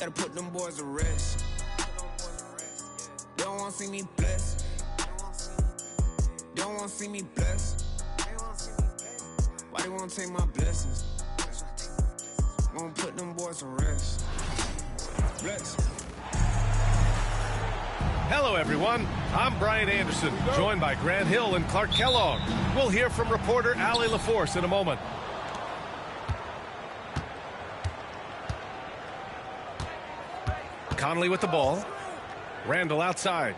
gotta put them boys to rest. They don't wanna see me blessed. They don't wanna see me blessed. Why they wanna take my blessings? Gonna put them boys to rest. Bless. Hello, everyone. I'm Brian Anderson, joined by Grant Hill and Clark Kellogg. We'll hear from reporter Allie LaForce in a moment. Conley with the ball. Randall outside.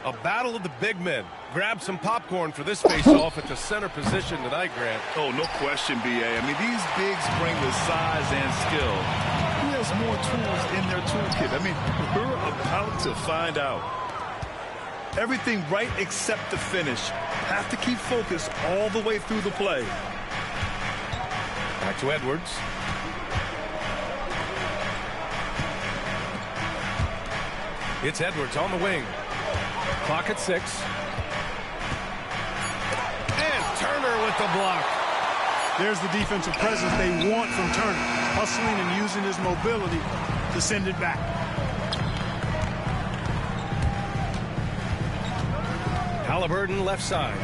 A battle of the big men. Grab some popcorn for this face-off at the center position tonight, Grant. Oh, no question, B.A. I mean, these bigs bring the size and skill. Who has more tools in their toolkit? I mean, we're about to find out. Everything right except the finish. Have to keep focused all the way through the play. Back to Edwards. It's Edwards on the wing. Clock at 6. And Turner with the block. There's the defensive presence they want from Turner. Hustling and using his mobility to send it back. Halliburton left side.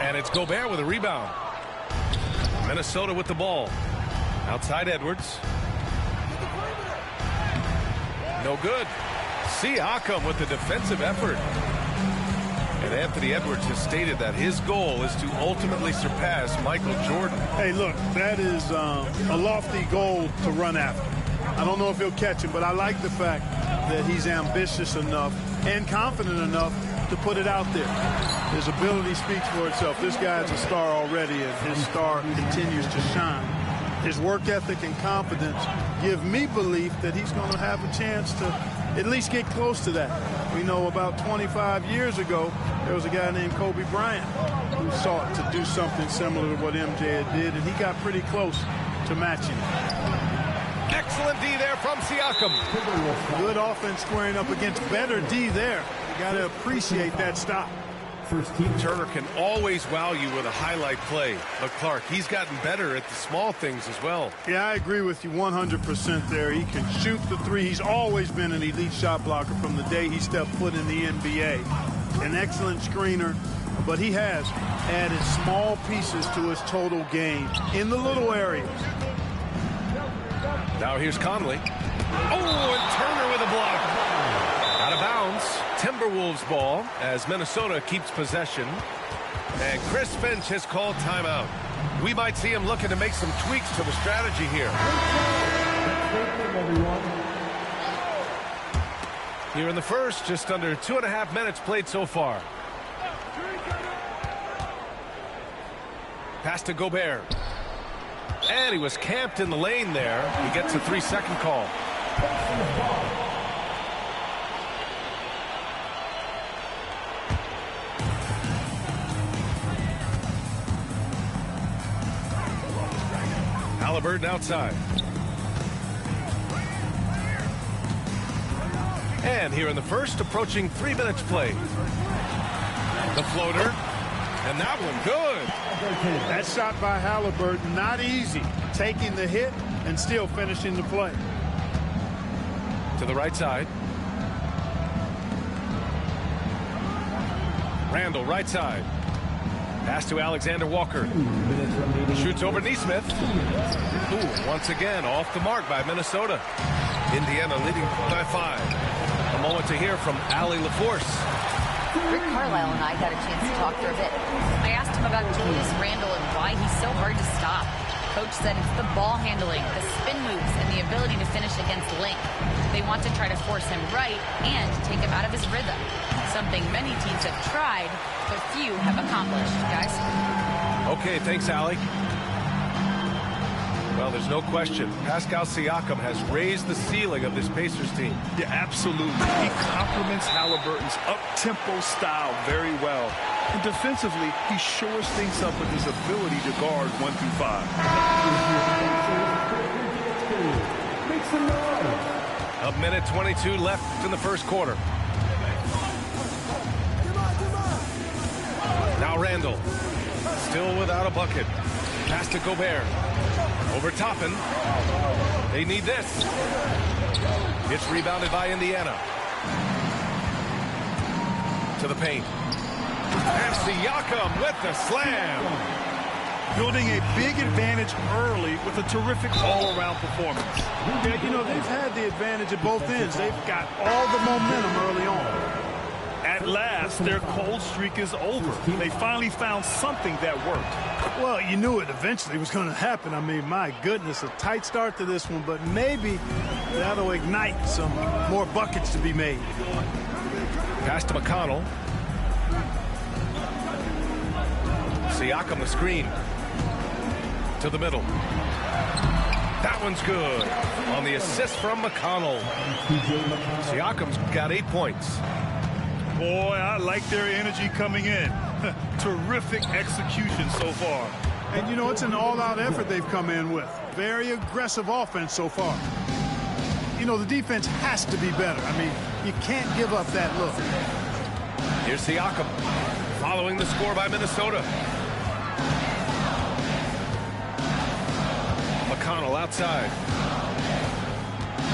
And it's Gobert with a rebound. Minnesota with the ball. Outside Edwards. No good. Siakam with the defensive effort. And Anthony Edwards has stated that his goal is to ultimately surpass Michael Jordan. Hey, look, that is a lofty goal to run after. I don't know if he'll catch him, but I like the fact that he's ambitious enough and confident enough to put it out there. His ability speaks for itself. This guy's a star already, and his star continues to shine. His work ethic and confidence give me belief that he's going to have a chance to at least get close to that. We know about 25 years ago, there was a guy named Kobe Bryant who sought to do something similar to what MJ did, and he got pretty close to matching it. Excellent D there from Siakam. Good offense squaring up against better D there. You got to appreciate that stop. Turner can always wow you with a highlight play. But Clark, he's gotten better at the small things as well. Yeah, I agree with you 100% there. He can shoot the three. He's always been an elite shot blocker from the day he stepped foot in the NBA. An excellent screener, but he has added small pieces to his total game in the little areas. Now here's Conley. Oh, and Turner with a block. Out of bounds. Timberwolves ball as Minnesota keeps possession. And Chris Finch has called timeout. We might see him looking to make some tweaks to the strategy here. Here in the first, just under 2.5 minutes played so far. Pass to Gobert. And he was camped in the lane there. He gets a 3-second call. Halliburton outside. And here in the first, approaching 3 minutes played. The floater. And that one good. That shot by Halliburton, not easy. Taking the hit and still finishing the play. To the right side. Randall, right side. Pass to Alexander Walker. Shoots over Nesmith. Ooh, once again, off the mark by Minnesota. Indiana leading by 5. A moment to hear from Allie LaForce. Rick Carlisle and I got a chance to talk for a bit. I asked him about Julius Randle and why he's so hard to stop. Coach said it's the ball handling, the spin moves, and the ability to finish against length. They want to try to force him right and take him out of his rhythm. Something many teams have tried, but few have accomplished, guys. Okay, thanks, Allie. Well, there's no question. Pascal Siakam has raised the ceiling of this Pacers team. Yeah, absolutely. He complements Halliburton's up-tempo style very well. And defensively, he shores things up with his ability to guard 1 through 5. A minute 22 left in the first quarter. Randall. Still without a bucket. Pass to Gobert. Over Toppin. They need this. It's rebounded by Indiana. To the paint. And Siakam with the slam. Building a big advantage early with a terrific all-around performance. Yeah, you know, they've had the advantage at both ends. They've got all the momentum early on. At last, their cold streak is over. They finally found something that worked. Well, you knew it eventually was going to happen. I mean, my goodness, a tight start to this one, but maybe that'll ignite some more buckets to be made. Pass to McConnell. Siakam the screen. To the middle. That one's good. On the assist from McConnell. Siakam's got 8 points. Boy, I like their energy coming in. Terrific execution so far. And, you know, it's an all-out effort they've come in with. Very aggressive offense so far. You know, the defense has to be better. I mean, you can't give up that look. Here's Siakam. Following the score by Minnesota. McConnell outside.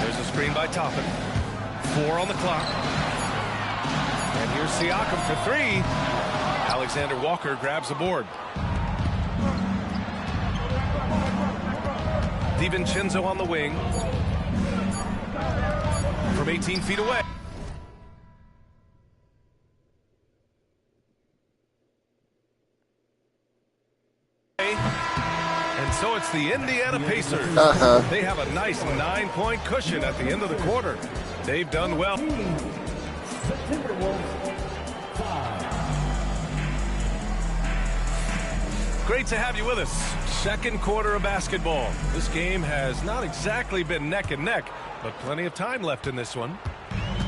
There's a screen by Toppin. 4 on the clock. And here's Siakam for 3. Alexander Walker grabs the board. DiVincenzo on the wing. From 18 feet away. And so it's the Indiana Pacers. They have a nice 9-point cushion at the end of the quarter. They've done well. Great to have you with us. Second quarter of basketball. This game has not exactly been neck and neck, but plenty of time left in this one.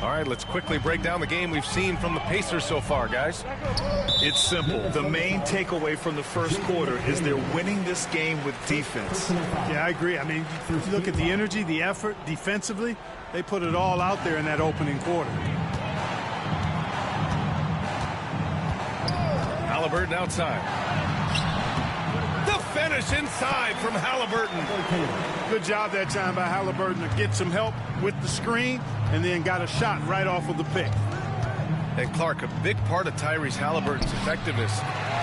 All right, let's quickly break down the game we've seen from the Pacers so far, guys. It's simple. The main takeaway from the first quarter is they're winning this game with defense. Yeah, I agree. I mean, if you look at the energy, the effort defensively, they put it all out there in that opening quarter. Halliburton outside. The finish inside from Halliburton. Good job that time by Halliburton to get some help with the screen and then got a shot right off of the pick. And Clark, a big part of Tyrese Halliburton's effectiveness,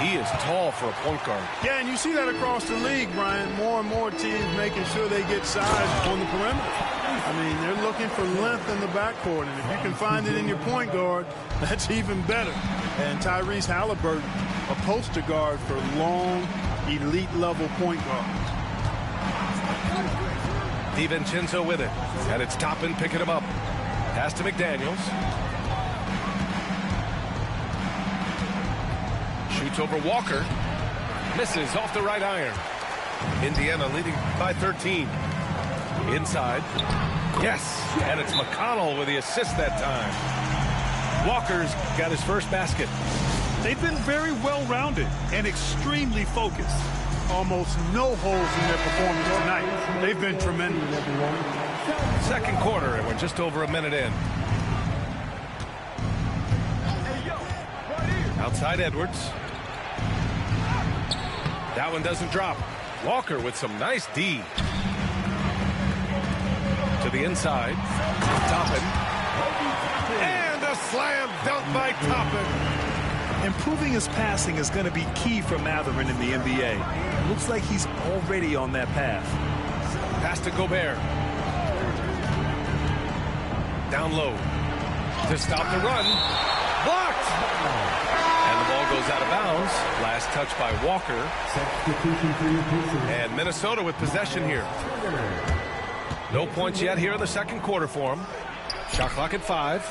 he is tall for a point guard. Yeah, and you see that across the league, Brian. More and more teams making sure they get size on the perimeter. I mean, they're looking for length in the backcourt, and if you can find it in your point guard, that's even better. And Tyrese Halliburton, a poster guard for long, elite-level point guards. DiVincenzo with it, and it's Toppin picking him up. Pass to McDaniels. Shoots over Walker. Misses off the right iron. Indiana leading by 13. Inside. Yes, and it's McConnell with the assist that time. Walker's got his first basket. They've been very well-rounded and extremely focused. Almost no holes in their performance tonight. They've been tremendous. Second quarter, and we're just over a minute in. Outside Edwards. That one doesn't drop. Walker with some nice D. To the inside. Toppin. And a slam dunk by Toppin. Improving his passing is going to be key for Mathurin in the NBA. Looks like he's already on that path. Pass to Gobert. Down low. To stop the run. Blocked! And the ball goes out of bounds. Last touch by Walker. And Minnesota with possession here. No points yet here in the second quarter for him. Shot clock at 5.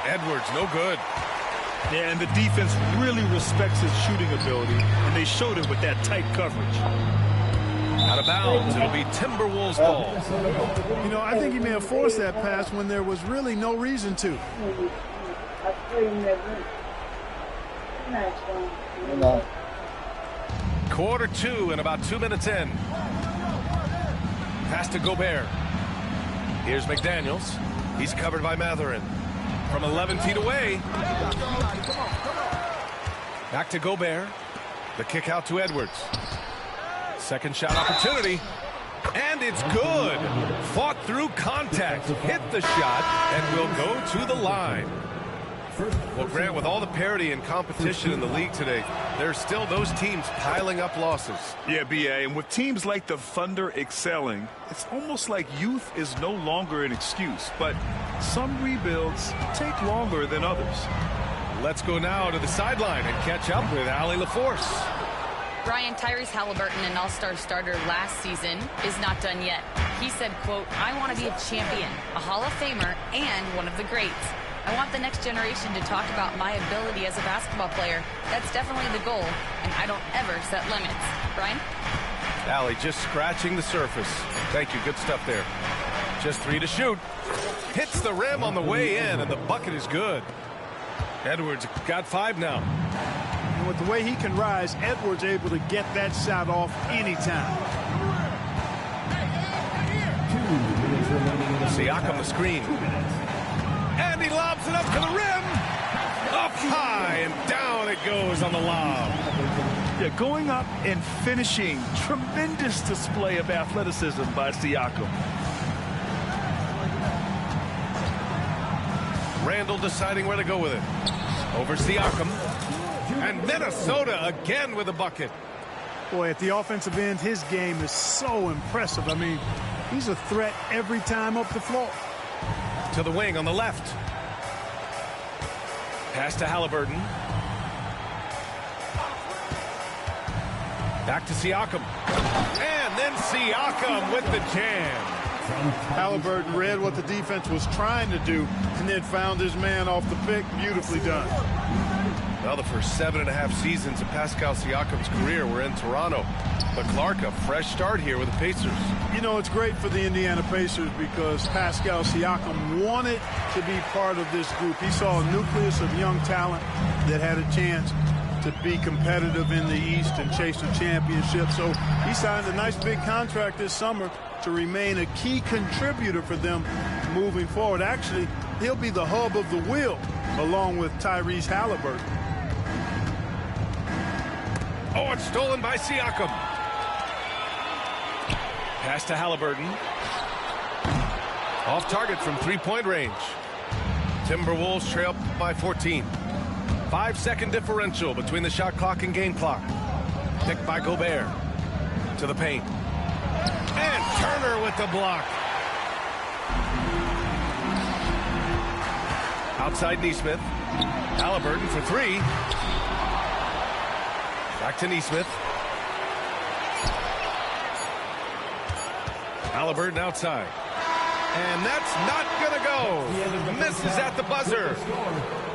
Edwards, no good. Yeah, and the defense really respects his shooting ability, and they showed it with that tight coverage. Out of bounds. It'll be Timberwolves ball. You know, I think he may have forced that pass when there was really no reason to. Quarter 2 and about 2 minutes in. Pass to Gobert. Here's McDaniels. He's covered by Mathurin. From 11 feet away. Back to Gobert. The kick out to Edwards. Second shot opportunity. And it's good. Fought through contact. Hit the shot and will go to the line. Well, Grant, with all the parity and competition in the league today, there's still those teams piling up losses. Yeah, B.A., and with teams like the Thunder excelling, it's almost like youth is no longer an excuse. But some rebuilds take longer than others. Let's go now to the sideline and catch up with Allie LaForce. Brian, Tyrese Halliburton, an all-star starter last season, is not done yet. He said, quote, "I want to be a champion, a Hall of Famer, and one of the greats. I want the next generation to talk about my ability as a basketball player. That's definitely the goal, and I don't ever set limits." Brian? Allie just scratching the surface. Thank you. Good stuff there. Just 3 to shoot. Hits the rim on the way in, and the bucket is good. Edwards got 5 now. And with the way he can rise, Edwards able to get that shot off anytime. Siakam the screen. And he lobs it up to the rim. Up high and down it goes on the lob. Yeah, going up and finishing. Tremendous display of athleticism by Siakam. Randall deciding where to go with it. Over Siakam. And Minnesota again with a bucket. Boy, at the offensive end, his game is so impressive. I mean, he's a threat every time up the floor. To the wing on the left. Pass to Halliburton. Back to Siakam. And then Siakam with the jam. Halliburton read what the defense was trying to do and then found his man off the pick. Beautifully done. Well, the first 7.5 seasons of Pascal Siakam's career were in Toronto. But Clark, a fresh start here with the Pacers. You know, it's great for the Indiana Pacers because Pascal Siakam wanted to be part of this group. He saw a nucleus of young talent that had a chance to be competitive in the East and chase a championship. So he signed a nice big contract this summer to remain a key contributor for them moving forward. Actually, he'll be the hub of the wheel along with Tyrese Halliburton. Oh, it's stolen by Siakam. Pass to Halliburton. Off target from three-point range. Timberwolves trail by 14. 5-second differential between the shot clock and game clock. Picked by Gobert. To the paint. And Turner with the block. Outside Nesmith. Halliburton for 3. Back to Nesmith. Halliburton outside. And that's not going to go. Misses at the buzzer.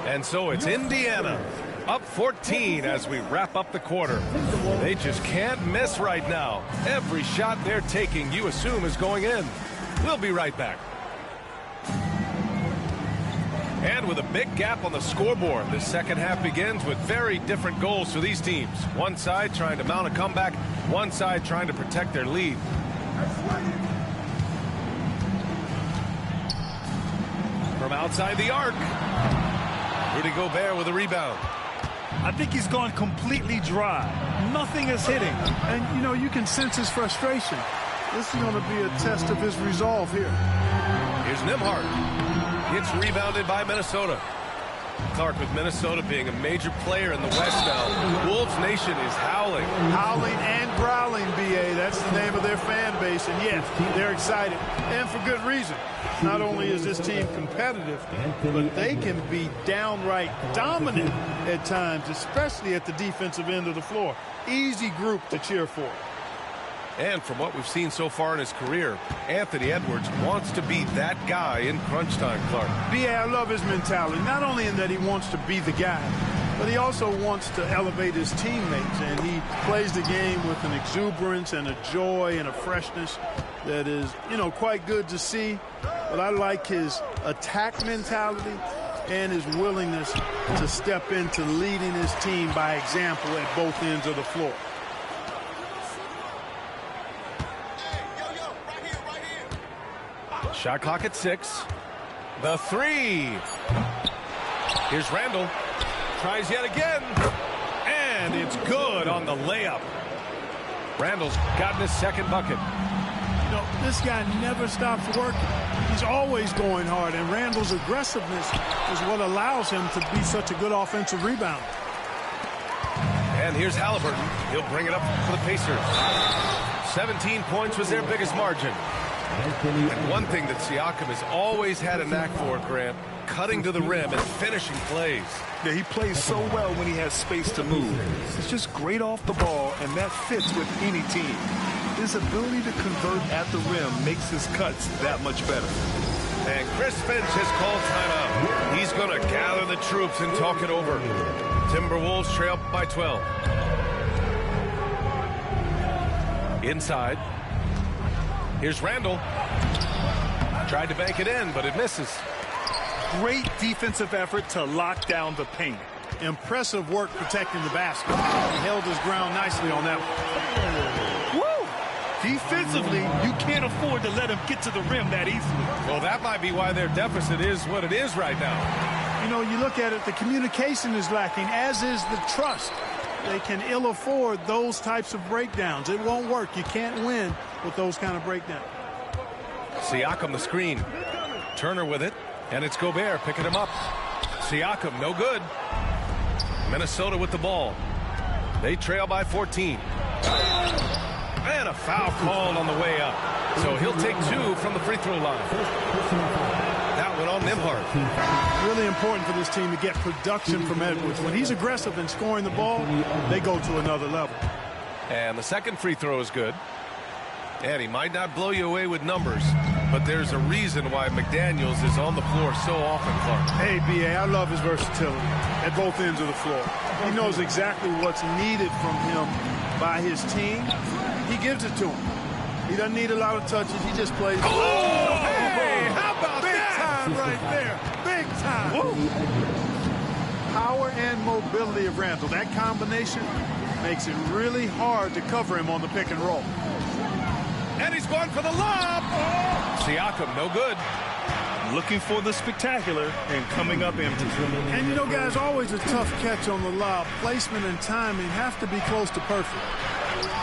And so it's Indiana up 14 as we wrap up the quarter. They just can't miss right now. Every shot they're taking, you assume, is going in. We'll be right back. And with a big gap on the scoreboard, the second half begins with very different goals for these teams. One side trying to mount a comeback, one side trying to protect their lead. From outside the arc, Rudy Gobert with a rebound. I think he's gone completely dry. Nothing is hitting. And, you know, you can sense his frustration. This is going to be a test of his resolve here. Here's Nembhard. Gets rebounded by Minnesota. Clark, with Minnesota being a major player in the West now, Wolves Nation is howling. Howling and growling, B.A. That's the name of their fan base. And, yes, they're excited. And for good reason. Not only is this team competitive, but they can be downright dominant at times, especially at the defensive end of the floor. Easy group to cheer for. And from what we've seen so far in his career, Anthony Edwards wants to be that guy in crunch time, Clark. B.A., I love his mentality, not only in that he wants to be the guy, but he also wants to elevate his teammates, and he plays the game with an exuberance and a joy and a freshness that is, you know, quite good to see. But I like his attack mentality and his willingness to step into leading his team by example at both ends of the floor. Shot clock at 6. The 3. Here's Randall. Tries yet again. And it's good on the layup. Randall's gotten his second bucket. You know, this guy never stops working. He's always going hard, and Randall's aggressiveness is what allows him to be such a good offensive rebounder. And here's Halliburton. He'll bring it up for the Pacers. 17 points was their biggest margin. And one thing that Siakam has always had a knack for, Grant, cutting to the rim and finishing plays. Yeah, he plays so well when he has space to move. It's just great off the ball, and that fits with any team. His ability to convert at the rim makes his cuts that much better. And Chris Finch has called timeout. He's going to gather the troops and talk it over. Timberwolves trail by 12. Inside. Here's Randall. Tried to bank it in, but it misses. Great defensive effort to lock down the paint. Impressive work protecting the basket. He held his ground nicely on that one. Woo! Defensively, you can't afford to let him get to the rim that easily. Well, that might be why their deficit is what it is right now. You know, you look at it, the communication is lacking, as is the trust. They can ill afford those types of breakdowns. It won't work. You can't win with those kind of breakdowns. Siakam the screen. Turner with it, and it's Gobert picking him up. Siakam, no good. Minnesota with the ball. They trail by 14. And a foul called on the way up. So he'll take 2 from the free throw line. That one on Nembhard. Really important for this team to get production from Edwards. When he's aggressive in scoring the ball, they go to another level. And the second free throw is good. And he might not blow you away with numbers, but there's a reason why McDaniels is on the floor so often, Clark. Hey, B.A., I love his versatility at both ends of the floor. He knows exactly what's needed from him by his team. He gives it to him. He doesn't need a lot of touches. He just plays. Oh, hey, how about big that? time right there. Big time. Woo. Power and mobility of Randall. That combination makes it really hard to cover him on the pick and roll. And he's going for the lob. Siakam, no good. Looking for the spectacular and coming up empty. And, you know, guys, always a tough catch on the lob. Placement and timing have to be close to perfect.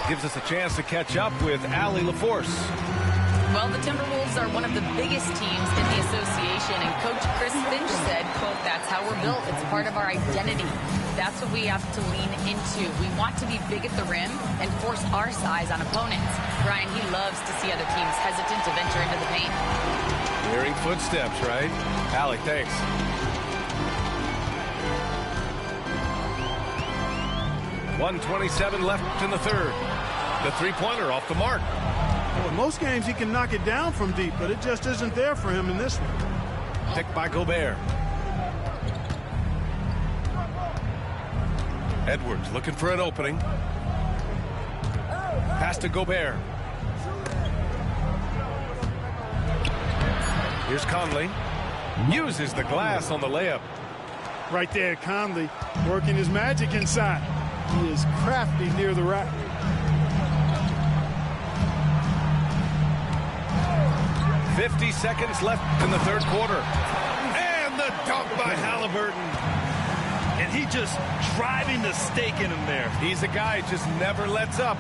Gives us a chance to catch up with Allie LaForce. Well, the Timberwolves are one of the biggest teams in the association, and Coach Chris Finch said, quote, "That's how we're built. It's part of our identity. That's what we have to lean into. We want to be big at the rim and force our size on opponents." Brian, he loves to see other teams hesitant to venture into the paint. Hearing footsteps, right? Allie, thanks. .127 left in the third. The three-pointer off the mark. Well, in most games, he can knock it down from deep, but it just isn't there for him in this one. Picked by Gobert. Edwards looking for an opening. Pass to Gobert. Here's Conley. Uses the glass on the layup. Right there, Conley working his magic inside. He is crafty near the rack. .50 seconds left in the third quarter. And the dunk by Halliburton. And he just driving the stake in him there. He's a guy who just never lets up.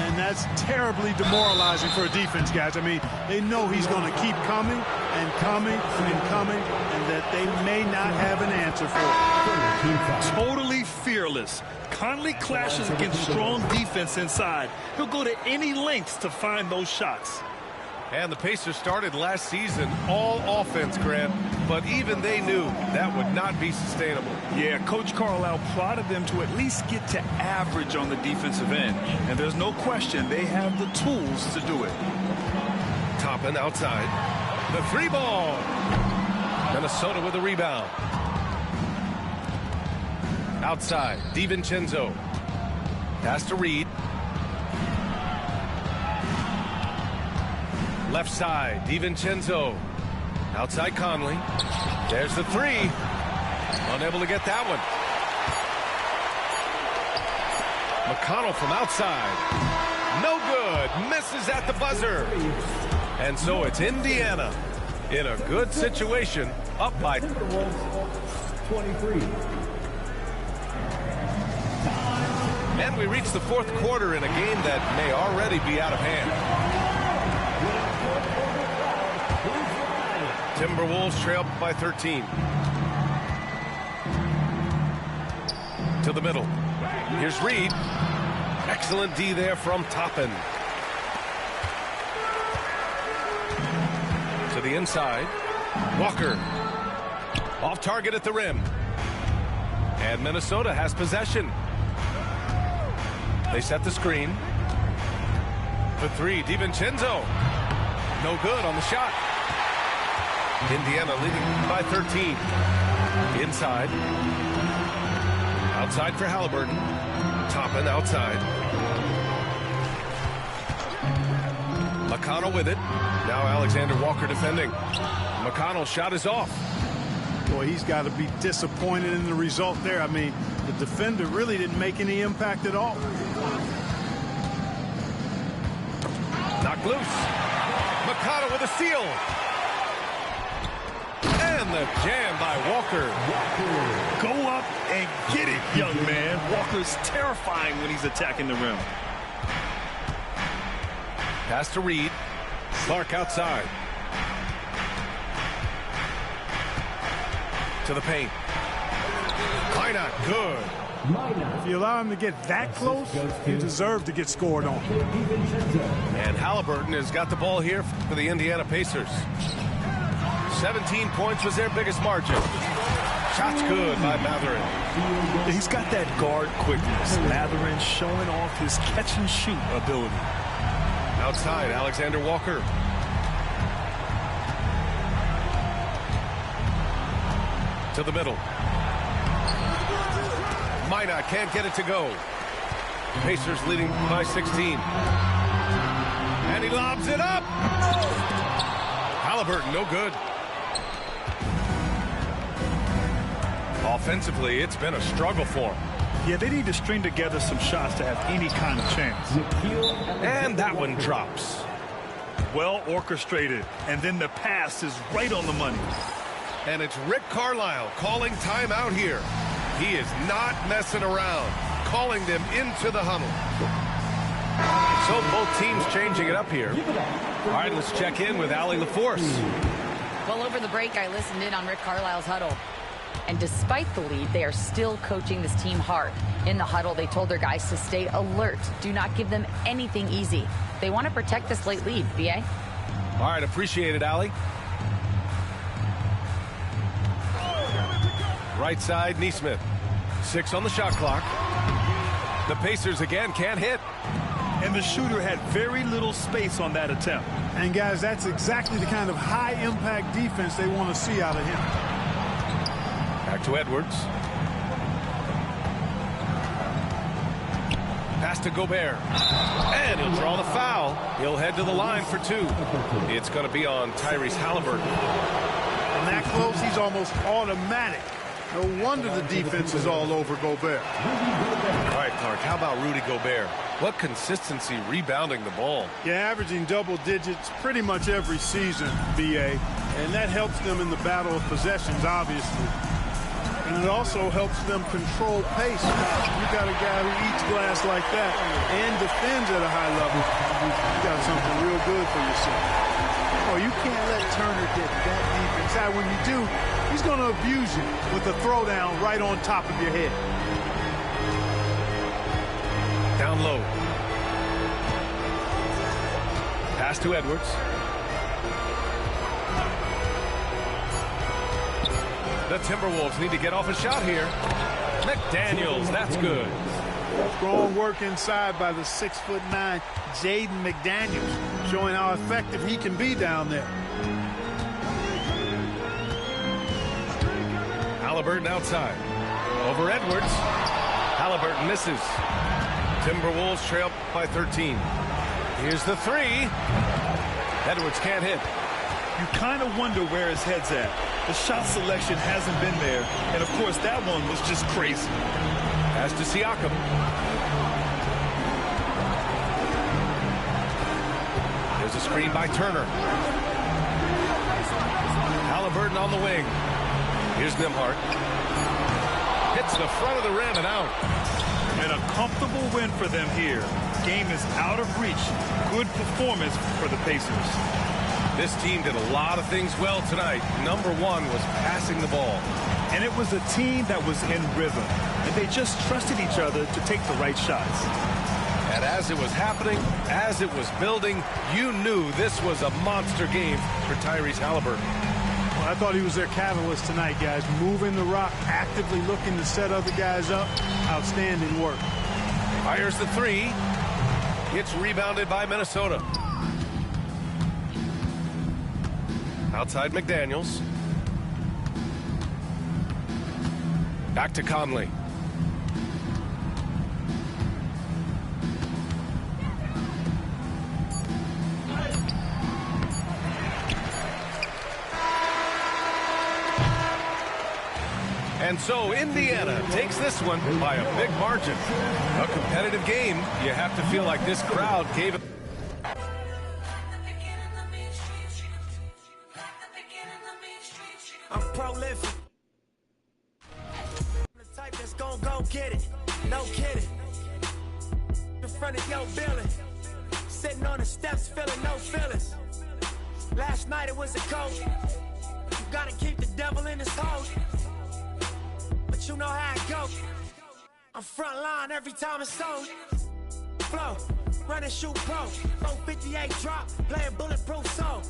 And that's terribly demoralizing for a defense, guys. I mean, they know he's going to keep coming and coming and coming, and that they may not have an answer for it. Totally fearless. Conley clashes against strong defense inside. He'll go to any lengths to find those shots. And the Pacers started last season all offense, Grant, but even they knew that would not be sustainable. Yeah, Coach Carlisle plotted them to at least get to average on the defensive end. And there's no question they have the tools to do it. Toppin outside. The three ball. Minnesota with a rebound. Outside, DiVincenzo. Pass to Reed. Left side, DiVincenzo. Outside Conley. There's the three. Unable to get that one. McConnell from outside. No good. Misses at the buzzer. And so it's Indiana in a good situation, up by 23. And we reach the fourth quarter in a game that may already be out of hand. Timberwolves trail by 13. To the middle. Here's Reed. Excellent D there from Toppin. To the inside. Walker. Off target at the rim. And Minnesota has possession. They set the screen. For three, DiVincenzo. No good on the shot. Indiana leading by 13. Inside. Outside for Halliburton. Toppin outside. McConnell with it. Now Alexander Walker defending. McConnell's shot is off. Boy, he's got to be disappointed in the result there. I mean, the defender really didn't make any impact at all. Knocked loose. McConnell with a steal. And the jam by Walker. Go up and get it, young man. Walker's terrifying when he's attacking the rim. Pass to Reed. Clark outside. To the paint. Minot, good. If you allow him to get that close, you deserve to get scored on. And Halliburton has got the ball here for the Indiana Pacers. 17 points was their biggest margin. Shot's good by Mathurin. He's got that guard quickness. Mathurin showing off his catch-and-shoot ability. Outside, Alexander Walker. To the middle. Minot can't get it to go. Pacers leading by 16. And he lobs it up. Halliburton, no good. Offensively, it's been a struggle for him. Yeah, they need to string together some shots to have any kind of chance. And that one drops. Well orchestrated. And then the pass is right on the money. And it's Rick Carlisle calling timeout here. He is not messing around, calling them into the huddle. So both teams changing it up here. All right, let's check in with Allie LaForce. Well, over the break, I listened in on Rick Carlisle's huddle. And despite the lead, they are still coaching this team hard. In the huddle, they told their guys to stay alert. Do not give them anything easy. They want to protect this late lead, B.A. All right, appreciate it, Allie. Right side, Nesmith. 6 on the shot clock. The Pacers again can't hit. And the shooter had very little space on that attempt. And guys, that's exactly the kind of high-impact defense they want to see out of him. Back to Edwards. Pass to Gobert. And he'll draw the foul. He'll head to the line for 2. It's going to be on Tyrese Halliburton. And that close, he's almost automatic. No wonder the defense is all over Gobert. All right, Clark, how about Rudy Gobert? What consistency rebounding the ball. Yeah, averaging double digits pretty much every season, B.A. And that helps them in the battle of possessions, obviously. And it also helps them control pace. You got a guy who eats glass like that and defends at a high level. You got something real good for yourself. Oh, you can't let Turner get that deep inside. When you do, he's going to abuse you with a throwdown right on top of your head. Down low. Pass to Edwards. The Timberwolves need to get off a shot here. McDaniels, that's good. Strong work inside by the 6'9" Jaden McDaniels, showing how effective he can be down there. Halliburton outside. Over Edwards. Halliburton misses. Timberwolves trail by 13. Here's the 3. Edwards can't hit. You kind of wonder where his head's at. The shot selection hasn't been there. And, of course, that one was just crazy. Pass to Siakam. There's a screen by Turner. Halliburton on the wing. Here's Nembhard. hits the front of the rim and out. And a comfortable win for them here. Game is out of reach. Good performance for the Pacers. This team did a lot of things well tonight. Number one was passing the ball. And it was a team that was in rhythm. And they just trusted each other to take the right shots. And as it was happening, as it was building, you knew this was a monster game for Tyrese Haliburton. Well, I thought he was their catalyst tonight, guys. Moving the rock, actively looking to set other guys up. Outstanding work. Fires the three. It's rebounded by Minnesota. Outside McDaniels. Back to Conley. And so Indiana takes this one by a big margin. A competitive game. You have to feel like this crowd gave it. I'm prolific. The type that's gon' go get it. No kidding. In front of your building. Sitting on the steps feeling no feelings. Last night it was a cold. You gotta keep the devil in his hole. But you know how it go. I'm front line every time it's sold. Flow, run and shoot pro. 458 drop, playing bulletproof soul.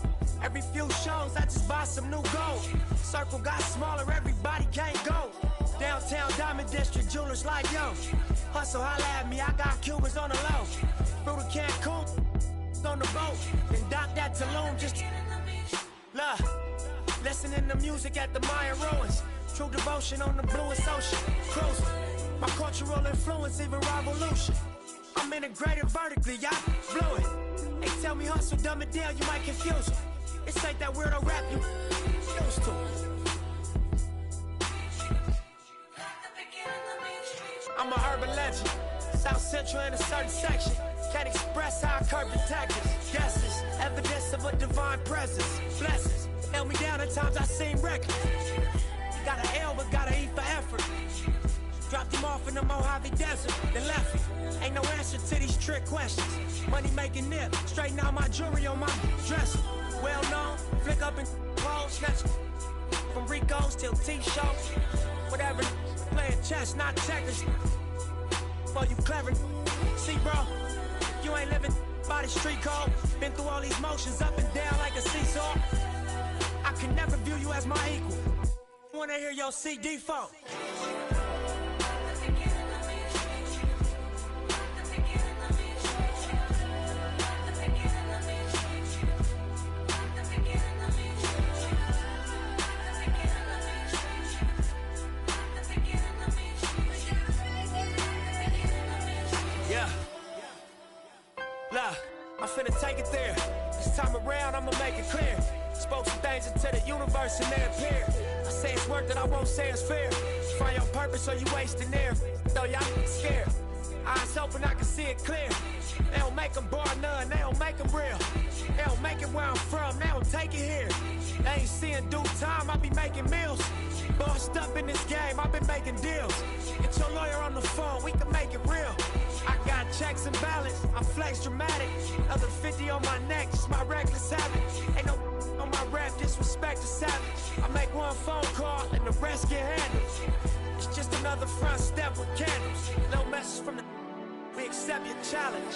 Every few shows, I just buy some new gold. Circle got smaller, everybody can't go. Downtown Diamond District, jewelers like yo. Hustle, holla at me, I got Cubans on the low. Through the Cancun, on the boat. Then dock that Tulum, just love. Listening to music at the Mayan ruins. True devotion on the bluest ocean. Cruising. My cultural influence, even revolution. I'm integrated vertically, y'all blew it. They tell me hustle, dumb it down, you might confuse them. This ain't that weirdo rap you used to. I'm a urban legend. South Central in a certain section. Can't express how I curb the tactics. Guesses, evidence of a divine presence. Blessings, held me down at times I seem reckless. Got an L, but gotta eat for effort. Dropped him off in the Mojave Desert, then left him. Ain't no answer to these trick questions. Money making nip, straighten out my jewelry on my dresser. Well known, flick up and close, snatch from Rico's till T-shows. Whatever, playing chess, not checkers. Boy, you clever. See, bro, you ain't living by the street code. Been through all these motions up and down like a seesaw. I can never view you as my equal. Wanna hear your CD phone? Yeah. Look, I'm finna take it there. This time around, I'ma make it clear. Spoke some things into the universe and they appear. I say it's work that I won't say it's fair. Find your purpose or you wasting air. Though y'all scared. Eyes open, I can see it clear. They don't make them bar none, they don't make them real. They don't make it where I'm from, they don't take it here. They ain't seeing due time, I be making meals. Bossed up in this game, I've been making deals. Get your lawyer on the phone, we can make it real. I got checks and balance, I flex dramatic. Other 50 on my neck, just my reckless habit. Ain't no on my rap, disrespect the savage. I make one phone call and the rest get handled. It's just another front step with candles. No message from the... We accept your challenge.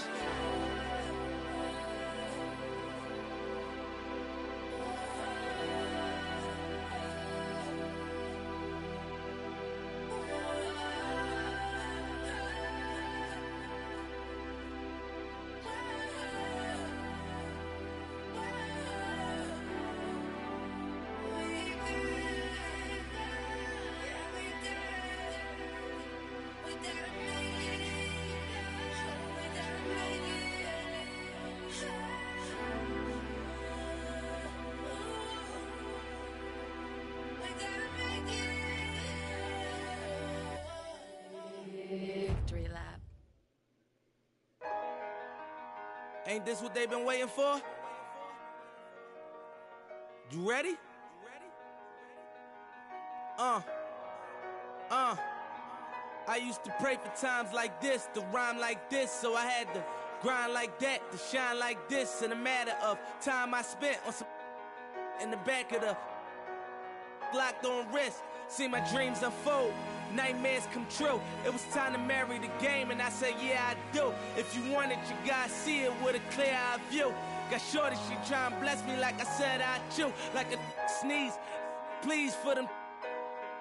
Victory lap. Ain't this what they've been waiting for? You ready? I used to pray for times like this, to rhyme like this, so I had to grind like that, to shine like this. In a matter of time I spent on some in the back of the locked on wrist, see my dreams unfold, nightmares come true. It was time to marry the game, and I said, yeah, I do. If you want it, you gotta see it with a clear eye view. Got shorty, she try and bless me like I said I chew, like a sneeze. Please for them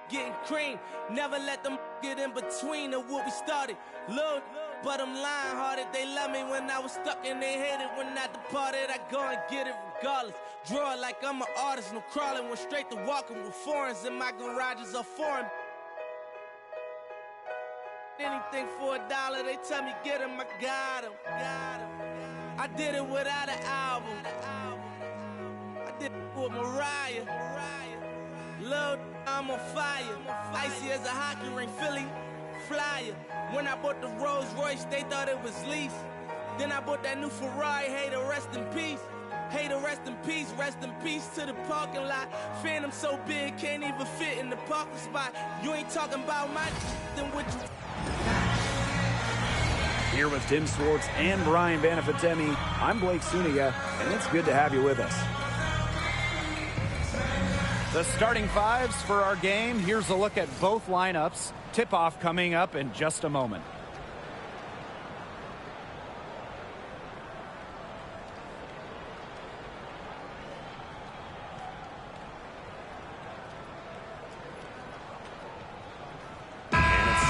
getting cream, never let them get in between of what we started. Look, but I'm lying hearted. They love me when I was stuck and they hated when I departed. I go and get it regardless. Draw it like I'm an artist, no crawling. Went straight to walking with foreigns in my garages are foreign. Anything for $1, they tell me get him, I got him. I did it without an album. I did it with Mariah. Lil', I'm on fire. Icy as a hockey ring, Philly flyer. When I bought the Rolls Royce, they thought it was lease. Then I bought that new Ferrari, hey, to rest in peace. Hey, to rest in peace to the parking lot. Phantom so big, can't even fit in the parking spot. You ain't talking about my then what you... Here with Tim Swartz and Brian Banafitemi, I'm Blake Suniga, and it's good to have you with us. The starting fives for our game. Here's a look at both lineups. Tip-off coming up in just a moment.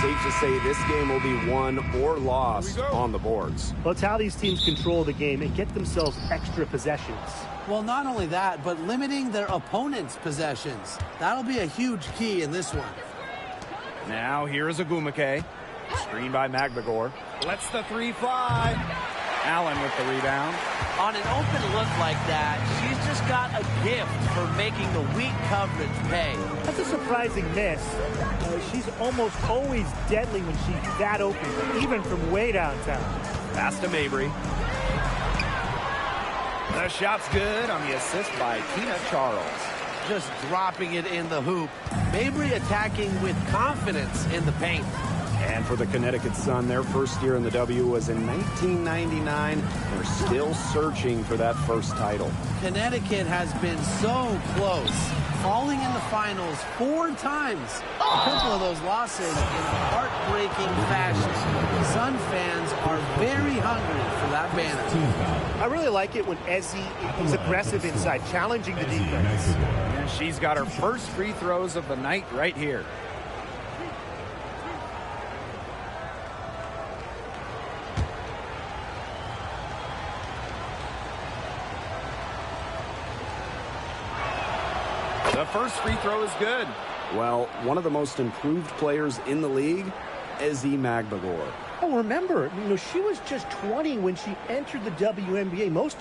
Safe to say this game will be won or lost on the boards. Well, it's how these teams control the game and get themselves extra possessions. Well, not only that, but limiting their opponent's possessions. That'll be a huge key in this one. Now here is Agumake. Screen by Magbagor. Lets the three fly. Allen with the rebound. On an open look like that, she's just got a gift for making the weak coverage pay. That's a surprising miss. She's almost always deadly when she's that open, even from way downtown. Pass to Mabry. The shot's good on the assist by Tina Charles. Just dropping it in the hoop. Mabry attacking with confidence in the paint. And for the Connecticut Sun, their first year in the W was in 1999. They're still searching for that first title. Connecticut has been so close, falling in the finals 4 times. A couple of those losses in heartbreaking fashion. Sun fans are very hungry for that banner. I really like it when Ezzy is aggressive inside, challenging the defense. And she's got her first free throws of the night right here. The first free throw is good. Well, one of the most improved players in the league, Ezi Magbagor. Oh, remember, she was just 20 when she entered the WNBA. Most